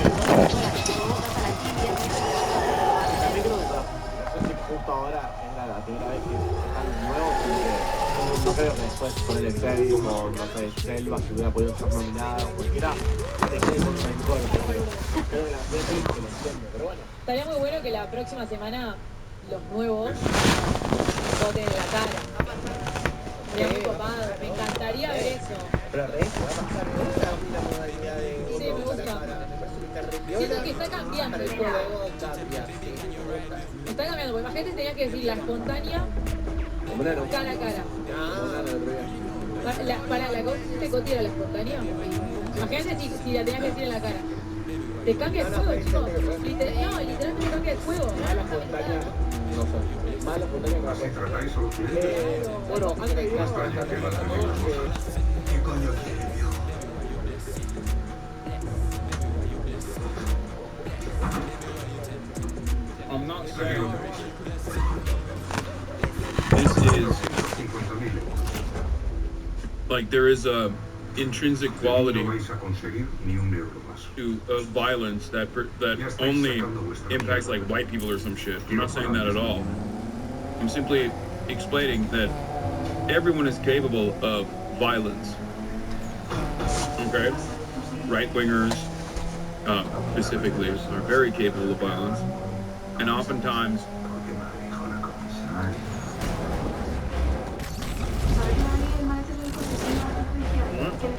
Y también creo que, no sé si justo ahora es la primera vez que es tan nuevo, porque no creo que después con el Excel o no sé, Selva, si hubiera podido ser nominada o cualquiera, se quede con un rencor, porque creo que la gente que lo entiende, pero bueno. Estaría muy bueno que la próxima semana los nuevos voten en la cara. Sería muy copado, me encantaría ver eso. Pero re, va a pasar mucho la modalidad de Sí, me gusta. me parece que está re Siento que está cambiando el juego. cambia, sí, me gusta. Está cambiando, porque imagínate tenía que decir la espontánea cara a cara. Para la cosa este Coti era la espontánea. Imagínate si la tenías que decir en la cara. Te cambia el juego, chicos. No, literalmente cambia el juego. Mala espontánea, no sé. Mala espontánea no sé. Bueno, antes de ir a ¿Qué coño quiere, viejo? I'm not saying this is like there is a intrinsic quality to violence that only impacts like white people or some shit. I'm not saying that at all. I'm simply explaining that everyone is capable of violence. Okay? Right-wingers, specifically, are very capable of violence. And oftentimes,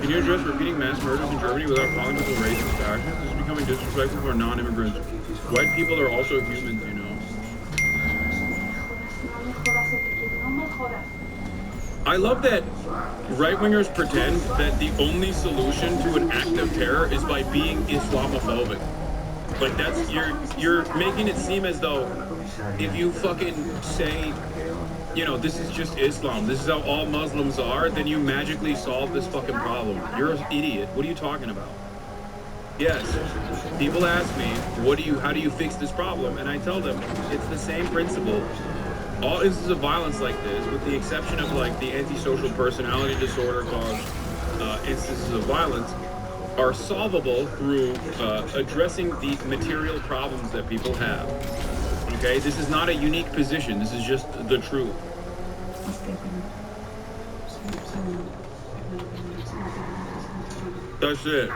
can you address repeating mass murders in Germany without calling people racist actions? This is becoming disrespectful for non-immigrants. White people are also humans, you know. I love that right-wingers pretend that the only solution to an act of terror is by being Islamophobic. Like that's you're making it seem as though if you fucking say, you know, this is just Islam, this is how all Muslims are, then you magically solve this fucking problem. You're an idiot. What are you talking about? Yes. People ask me, how do you fix this problem? And I tell them, it's the same principle. All instances of violence like this, with the exception of like the antisocial personality disorder caused instances of violence, are solvable through addressing the material problems that people have. Okay, this is not a unique position. This is just the truth. That's it.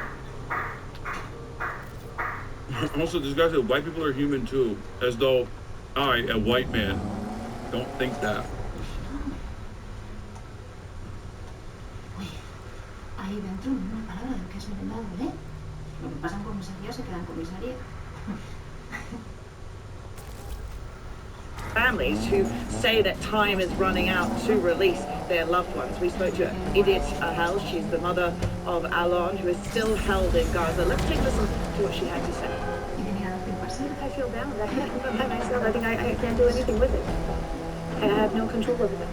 Also, this guy said white people are human too, as though I, a white man, don't think that. Ahí dentro no una palabra de lo que has merendado, ¿eh? Lo que pasa en comisaría se queda en comisaría. Families who say that time is running out to release their loved ones. We spoke to Edith Hell, she's the mother of Alon, who is still held in Gaza. Let's take a listen to what she had to say. I feel bound. I can't live by myself. I think I can't do anything with it. I have no control over them.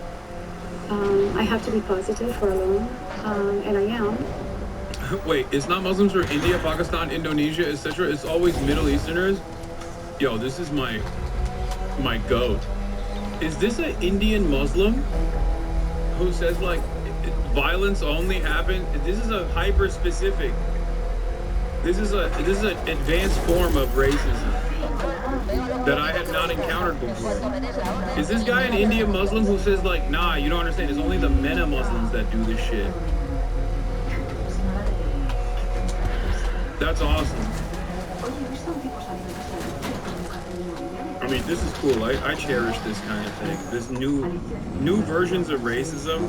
I have to be positive for Alon, and I am. Wait, it's not Muslims from India, Pakistan, Indonesia, etc. It's always Middle Easterners. Yo, this is my goat. Is this an Indian Muslim who says like violence only happened? This is a hyper specific. This is an advanced form of racism that I had not encountered before. Is this guy an Indian Muslim who says like, nah, you don't understand, it's only the MENA Muslims that do this shit? That's awesome. I mean, this is cool. I cherish this kind of thing. This new versions of racism,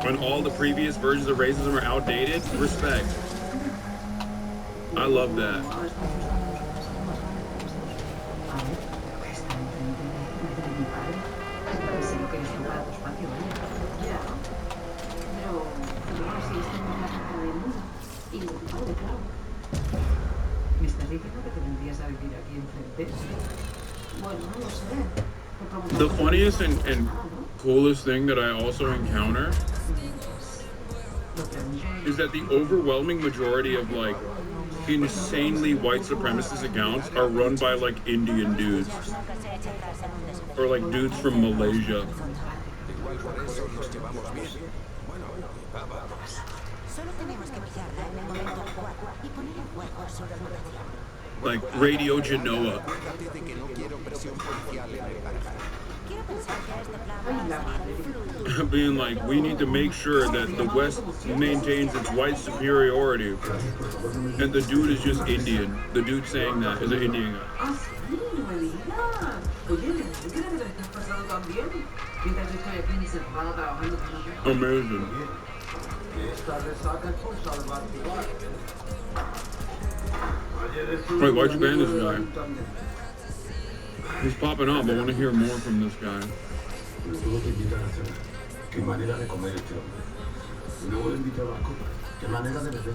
when all the previous versions of racism are outdated. Respect. I love that. ¿Me estás diciendo que te vendrías a vivir aquí enfrente? Bueno, no lo sé. The funniest and coolest thing that I also encounter is that the overwhelming majority of like insanely white supremacist accounts are run by like Indian dudes or like dudes from Malaysia. Solo tenemos que pillarla en el momento adecuado y poner en Like Radio Genoa. Being like, we need to make sure that the West maintains its white superiority. And the dude is just Indian. The dude saying that is an Indian guy. Ah, sí, no me digas. Oye, que me que te estás pasando tan bien. Mientras yo estoy aquí encerrada trabajando con una... Amazing. Wait, why'd you ban this guy? He's popping up. I want to hear more from this guy. Qué manera de comer este hombre. Y luego le invito a las copas. Qué manera de beber.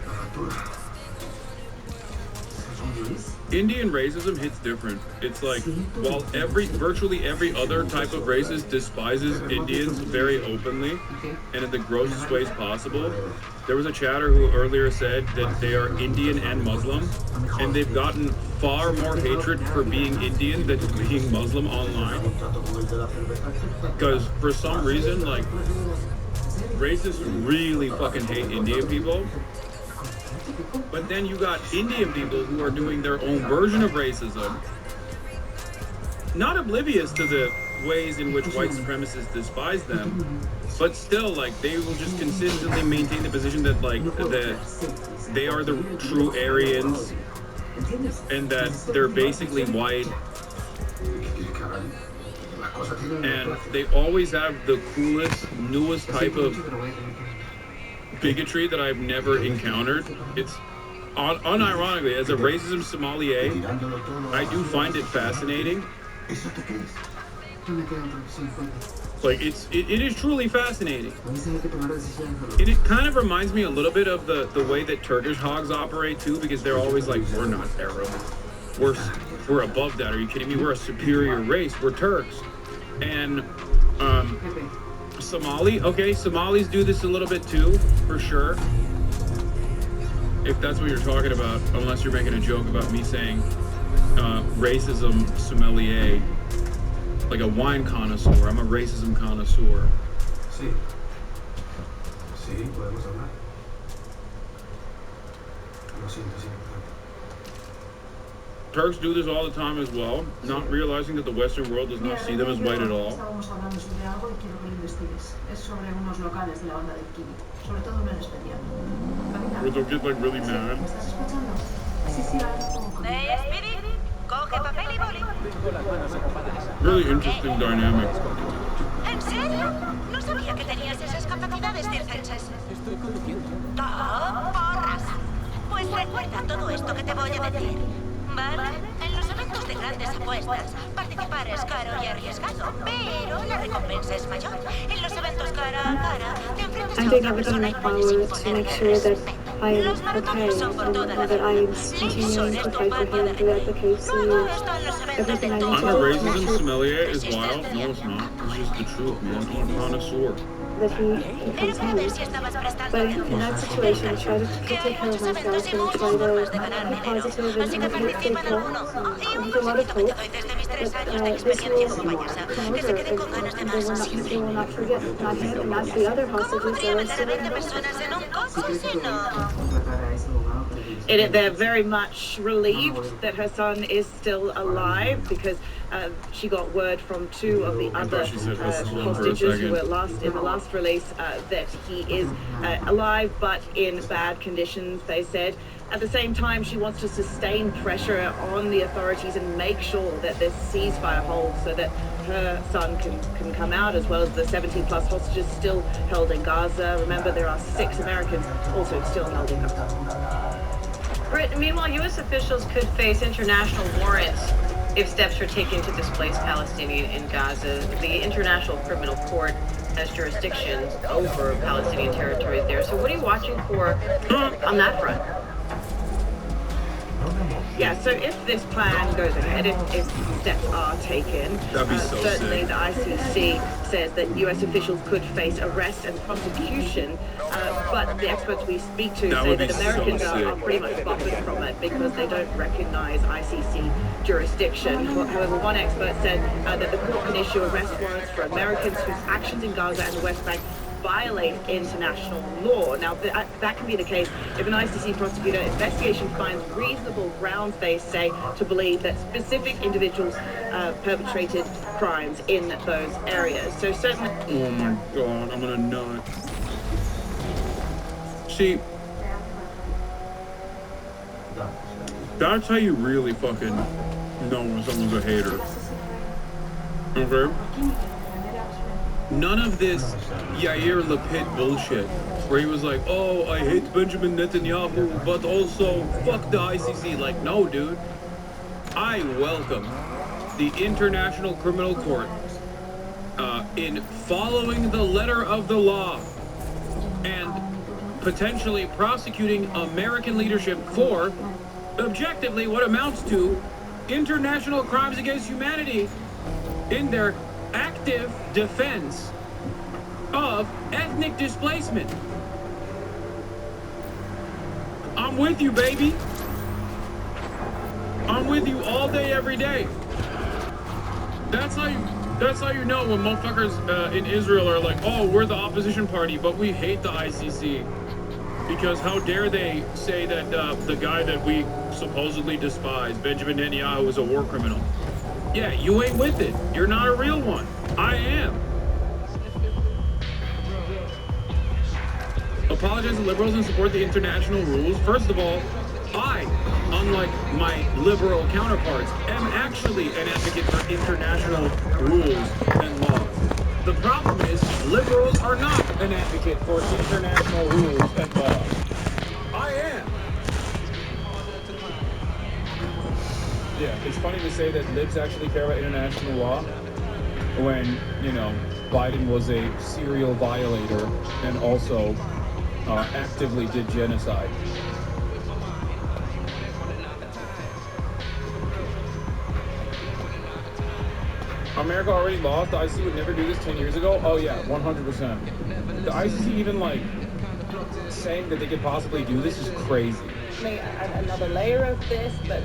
La factura. Indian racism hits different. It's like, while virtually every other type of racist despises Indians very openly and in the grossest ways possible, there was a chatter who earlier said that they are Indian and Muslim, and they've gotten far more hatred for being Indian than being Muslim online. Because for some reason, like, racists really fucking hate Indian people. But then you got Indian people who are doing their own version of racism, not oblivious to the ways in which white supremacists despise them, but still, like, they will just consistently maintain the position that, like, that they are the true Aryans and that they're basically white. And they always have the coolest, newest type of bigotry that I've never encountered. It's unironically, as a racism sommelier, I do find it fascinating. Like, it is truly fascinating. And it kind of reminds me a little bit of the way that Turkish hogs operate too, because they're always like, we're not Arab, we're above that. Are you kidding me? We're a superior race. We're Turks. And Somalis do this a little bit too, for sure. If that's what you're talking about, unless you're making a joke about me saying racism sommelier, like a wine connoisseur. I'm a racism connoisseur. Sí. Sí, podemos hablar. Lo siento, sí. Turks do this all the time as well, not realizing that the Western world does not see them as white at all. Estábamos hablando sobre algo y quiero que lo investigues. Es sobre unos locales de la banda del Kiwi. Sobre todo uno en especial. Where they'll get like really mad. ¿Me estás escuchando? Sí, algo como... Speedy, coge papel y boli. Really interesting dynamic. ¿En serio? No sabía que tenías esas capacidades circenses. ¡Oh, porras! Pues recuerda todo esto que te voy a decir. ¿Vale? En los eventos de grandes apuestas, participar es caro y arriesgado, pero la recompensa es mayor. En los eventos cara a cara, te enfrentas a otra persona y puedes imponer el Los maratones son por toda la ciudad. Linson es tu patio de recreo. Luego están los eventos de todo. I'm a racism sommelier is wild. No, it's not. It's just the truth, man. I'm a connoisseur. Pero para ver si estabas prestando atención. Que hay muchos eventos y muchas formas de ganar dinero. Así que participa en alguno. Y un consejito que te doy desde mis 3 años de experiencia como payasa. Que se queden con ganas de más siempre. ¿Cómo podría meter a 20 personas en un coche si no? They're very much relieved that her son is still alive because she got word from 2 of the other hostages who were in the last release that he is alive but in bad conditions, they said. At the same time, she wants to sustain pressure on the authorities and make sure that this ceasefire holds so that her son can come out, as well as the 70-plus hostages still held in Gaza. Remember, there are 6 Americans also still held in Gaza. Meanwhile, U.S. officials could face international warrants if steps are taken to displace Palestinians in Gaza. The International Criminal Court has jurisdiction over Palestinian territories there. So what are you watching for on that front? Yeah, so if this plan goes ahead, if steps are taken, That'd be so certainly sick. the ICC says that US officials could face arrest and prosecution, but the experts we speak to That say would be that Americans so are sick. pretty much buffered from it because they don't recognize ICC jurisdiction. However, one expert said that the court can issue arrest warrants for Americans whose actions in Gaza and the West Bank violate international law. Now, that can be the case if an ICC prosecutor investigation finds reasonable grounds, they say, to believe that specific individuals perpetrated crimes in those areas. So certainly... Oh my God, I'm gonna nut. See, that's how you really fucking know when someone's a hater. Okay? None of this Yair Lapid bullshit, where he was like, oh, I hate Benjamin Netanyahu, but also fuck the ICC. Like, no, dude. I welcome the International Criminal Court in following the letter of the law and potentially prosecuting American leadership for objectively what amounts to international crimes against humanity in their active defense of ethnic displacement. I'm with you, baby. I'm with you all day, every day. That's how you know when motherfuckers in Israel are like, oh, we're the opposition party, but we hate the ICC. Because how dare they say that the guy that we supposedly despise, Benjamin Netanyahu, is a war criminal. Yeah, you ain't with it. You're not a real one. I am. Apologize to liberals and support the international rules. First of all, I, unlike my liberal counterparts, am actually an advocate for international rules and laws. The problem is, liberals are not an advocate for international rules and laws. I am. Yeah, it's funny to say that libs actually care about international law when, you know, Biden was a serial violator and also actively did genocide. America already lost. The ICC would never do this 10 years ago. Oh yeah, 100%. The ICC even like saying that they could possibly do this is crazy. Another layer of this, but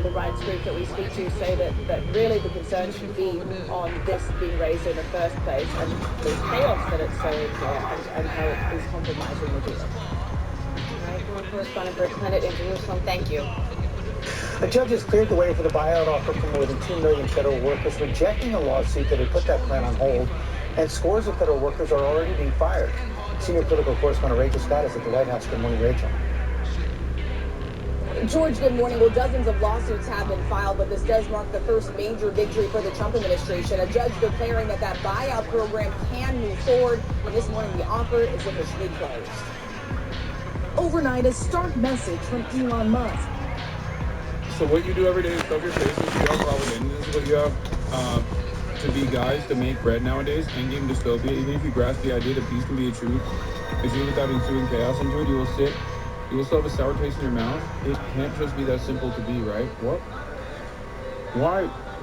the rights group that we speak to say that really the concern should be on this being raised in the first place and the chaos that it's sowing here and how it is compromising the deal. Right, correspondent for Planet in Jerusalem, thank you. The judges cleared the way for the buyout offer for more than 2 million federal workers, rejecting a lawsuit that had put that plan on hold, and scores of federal workers are already being fired. Senior political correspondent Rachel Scott is at the White House. Good morning, Rachel. George, good morning. Well, dozens of lawsuits have been filed, but this does mark the first major victory for the Trump administration. A judge declaring that buyout program can move forward, and this morning the offer is officially closed. Overnight, a stark message from Elon Musk. So what you do every day is stuff your face with PR propaganda. This is what you have to be guys to make bread nowadays. Endgame dystopia. Even if you grasp the idea that peace can be a truth, as you without ensuing chaos into it, you will still have a sour taste in your mouth. It can't just be that simple to be, right? What?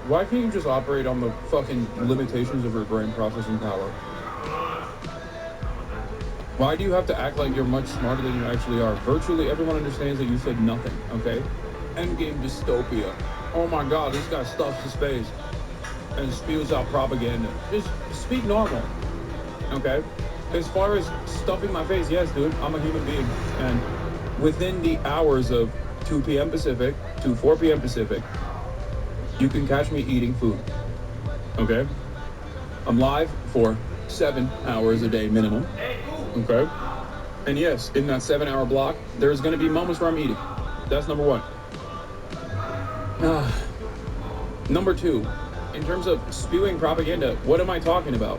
Why can't you just operate on the fucking limitations of your brain processing power? Why do you have to act like you're much smarter than you actually are? Virtually everyone understands that you said nothing, okay? Endgame dystopia. Oh my god, this guy stuffs his face and spews out propaganda. Just speak normal, okay? As far as stuffing my face, yes, dude, I'm a human being. And within the hours of 2 p.m. Pacific to 4 p.m. Pacific, you can catch me eating food, okay? I'm live for 7 hours a day minimum, okay? And yes, in that 7-hour block, there's gonna be moments where I'm eating. That's number one. Number two, in terms of spewing propaganda, what am I talking about?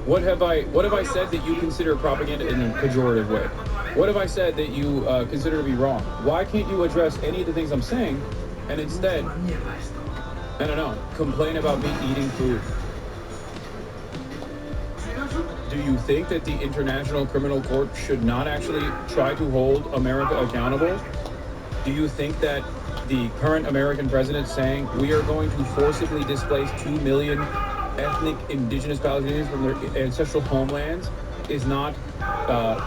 What have I said that you consider propaganda in a pejorative way? What have I said that you consider to be wrong? Why can't you address any of the things I'm saying and instead, I don't know, complain about me eating food? Do you think that the International Criminal Court should not actually try to hold America accountable? Do you think that the current American president saying we are going to forcibly displace 2 million ethnic indigenous Palestinians from their ancestral homelands is not,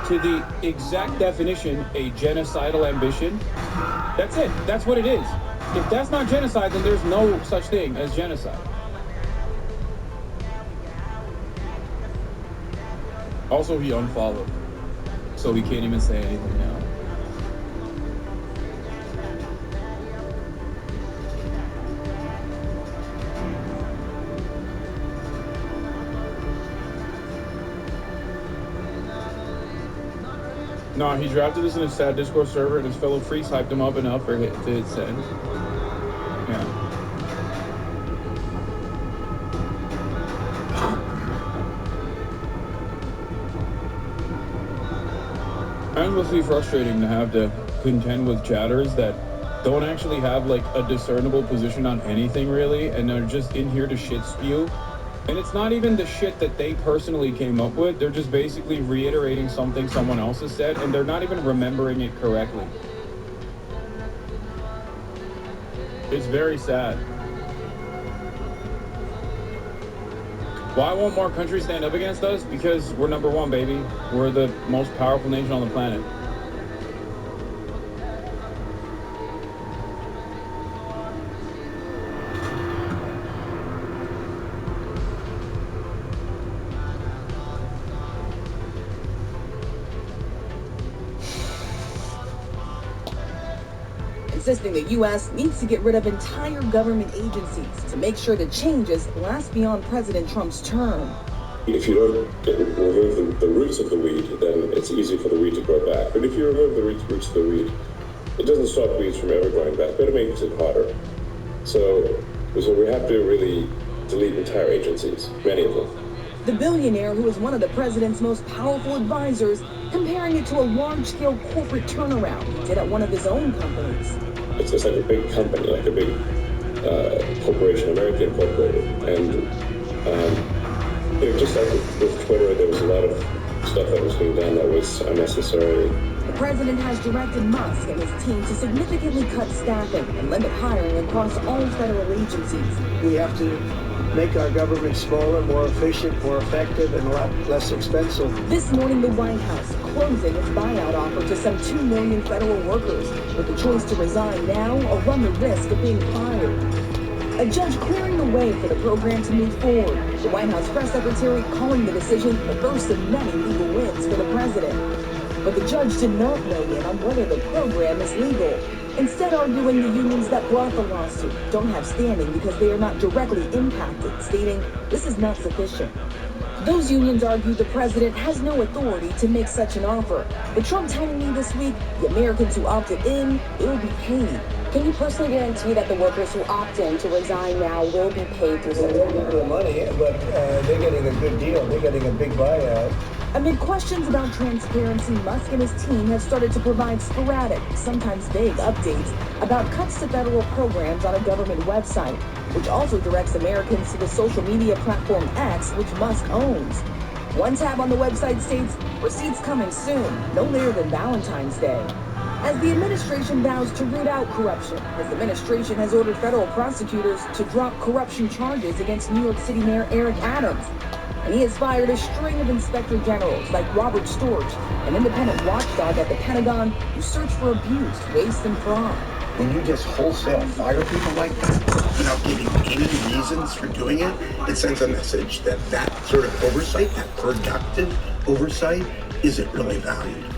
to the exact definition, a genocidal ambition? That's it. That's what it is. If that's not genocide, then there's no such thing as genocide. Also, he unfollowed, so he can't even say anything now. No, he drafted this in his sad Discord server, and his fellow freaks hyped him up enough for to hit send. Yeah. And it must be frustrating to have to contend with chatters that don't actually have like a discernible position on anything really, and they're just in here to shit spew. And it's not even the shit that they personally came up with. They're just basically reiterating something someone else has said, and they're not even remembering it correctly. It's very sad. Why won't more countries stand up against us? Because we're number one, baby. We're the most powerful nation on the planet. Insisting the U.S. needs to get rid of entire government agencies to make sure the changes last beyond President Trump's term. If you don't remove the roots of the weed, then it's easy for the weed to grow back. But if you remove the roots of the weed, it doesn't stop weeds from ever growing back, but it makes it harder. So we have to really delete entire agencies, many of them. The billionaire, who is one of the president's most powerful advisors, comparing it to a large-scale corporate turnaround he did at one of his own companies. It's like a big company, like a big corporation, American Incorporated. And just like with Twitter, there was a lot of stuff that was being done that was unnecessary. The president has directed Musk and his team to significantly cut staffing and limit hiring across all federal agencies. We have to make our government smaller, more efficient, more effective, and a lot less expensive. This morning, the White House closing its buyout offer to some 2 million federal workers, with the choice to resign now or run the risk of being fired. A judge clearing the way for the program to move forward. The White House press secretary calling the decision the first of many legal wins for the president. But the judge did not weigh in on whether the program is legal, instead arguing the unions that brought the lawsuit don't have standing because they are not directly impacted, stating this is not sufficient. Those unions argue the president has no authority to make such an offer. But Trump telling me this week the Americans who opted in will be paid. Can you personally guarantee that the workers who opt in to resign now will be paid through Well, they're getting the money, but they're getting a good deal. They're getting a big buyout. Amid questions about transparency, Musk and his team have started to provide sporadic, sometimes vague updates about cuts to federal programs on a government website, which also directs Americans to the social media platform X, which Musk owns. One tab on the website states, receipts coming soon, no later than Valentine's Day. As the administration vows to root out corruption, his administration has ordered federal prosecutors to drop corruption charges against New York City Mayor Eric Adams. And he has fired a string of inspector generals like Robert Storch, an independent watchdog at the Pentagon who search for abuse, waste, and fraud. When you just wholesale fire people like that without giving any reasons for doing it, it sends a message that that sort of oversight, that productive oversight, isn't really valued.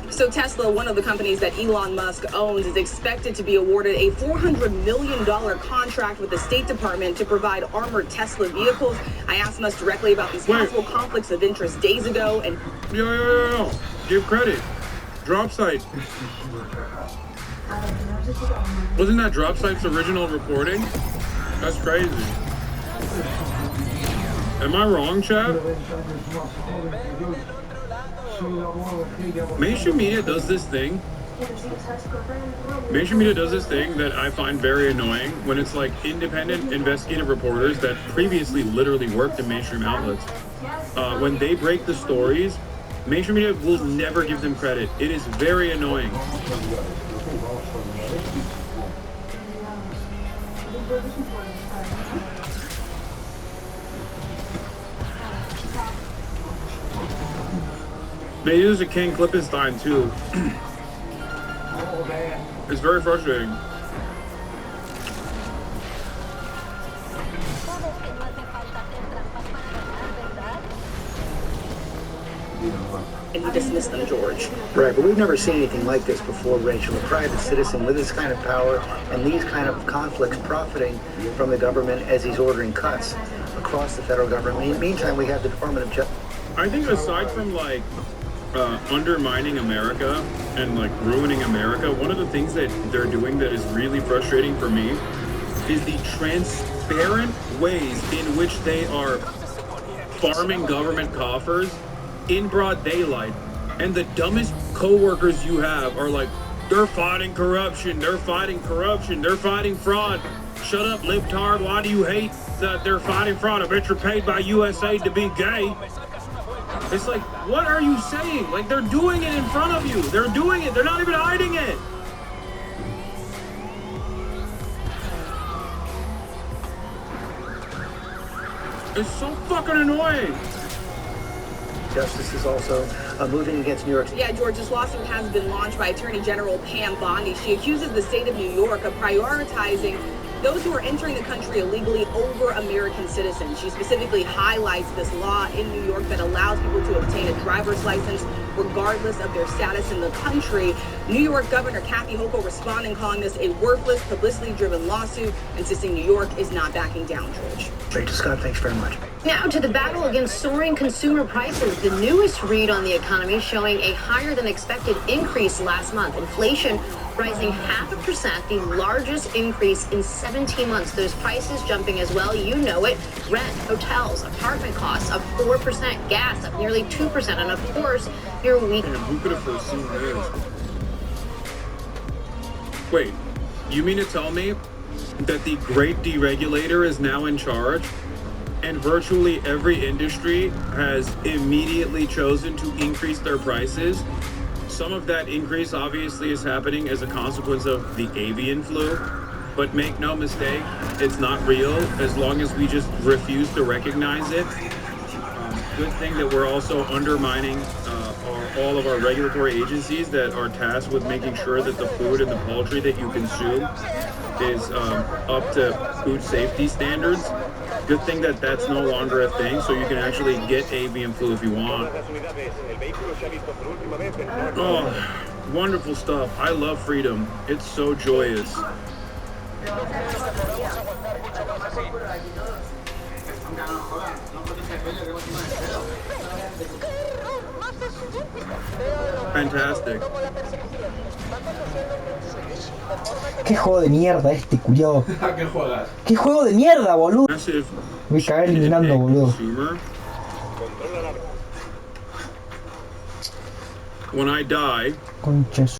So Tesla, one of the companies that Elon Musk owns, is expected to be awarded a $400 million contract with the State Department to provide armored Tesla vehicles. I asked Musk directly about these possible conflicts of interest days ago, and Yo. Give credit. Drop Site. Wasn't that Drop Site's original reporting? That's crazy. Am I wrong, chat? Mainstream media does this thing. Mainstream media does this thing that I find very annoying when it's like independent investigative reporters that previously literally worked in mainstream outlets. When they break the stories, mainstream media will never give them credit. It is very annoying. They use a King Klippenstein too. It's very frustrating. and you dismiss them, George. Right, but we've never seen anything like this before, Rachel. A private citizen with this kind of power and these kind of conflicts profiting from the government as he's ordering cuts across the federal government. In the meantime, we have the Department of Justice. I think aside from like undermining America and like ruining America, one of the things that they're doing that is really frustrating for me is the transparent ways in which they are farming government coffers in broad daylight. And the dumbest co-workers you have are like, they're fighting corruption, they're fighting corruption, they're fighting fraud. Shut up, libtard, why do you hate that they're fighting fraud? I bet you're paid by USAID to be gay. It's like, what are you saying? Like, they're doing it in front of you. They're doing it. They're not even hiding it. It's so fucking annoying. Justice is also moving against New York. Yeah, George, this lawsuit has been launched by Attorney General Pam Bondi. She accuses the state of New York of prioritizing those who are entering the country illegally over American citizens. She specifically highlights this law in New York that allows people to obtain a driver's license regardless of their status in the country. New York Governor Kathy Hochul responding, calling this a worthless, publicity-driven lawsuit, insisting New York is not backing down, George. Rachel Scott, thanks very much. Now to the battle against soaring consumer prices. The newest read on the economy showing a higher than expected increase last month. Inflation rising 0.5%, the largest increase in 17 months. Those prices jumping as well, you know it. Rent, hotels, apartment costs up 4%, gas up nearly 2%, and of course, your week. Man, who could have foreseen this? Wait, you mean to tell me that the great deregulator is now in charge and virtually every industry has immediately chosen to increase their prices? Some of that increase obviously is happening as a consequence of the avian flu, but make no mistake, it's not real as long as we just refuse to recognize it. Good thing that we're also undermining all of our regulatory agencies that are tasked with making sure that the food and the poultry that you consume is up to food safety standards. Good thing that that's no longer a thing, so you can actually get avian flu if you want. Oh, wonderful stuff. I love freedom. It's so joyous. Fantastic. ¿Qué juego de mierda este, culiao? ¿Qué juegas? ¿Qué juego de mierda, boludo? Voy a cagar eliminando, boludo. When I die, Concha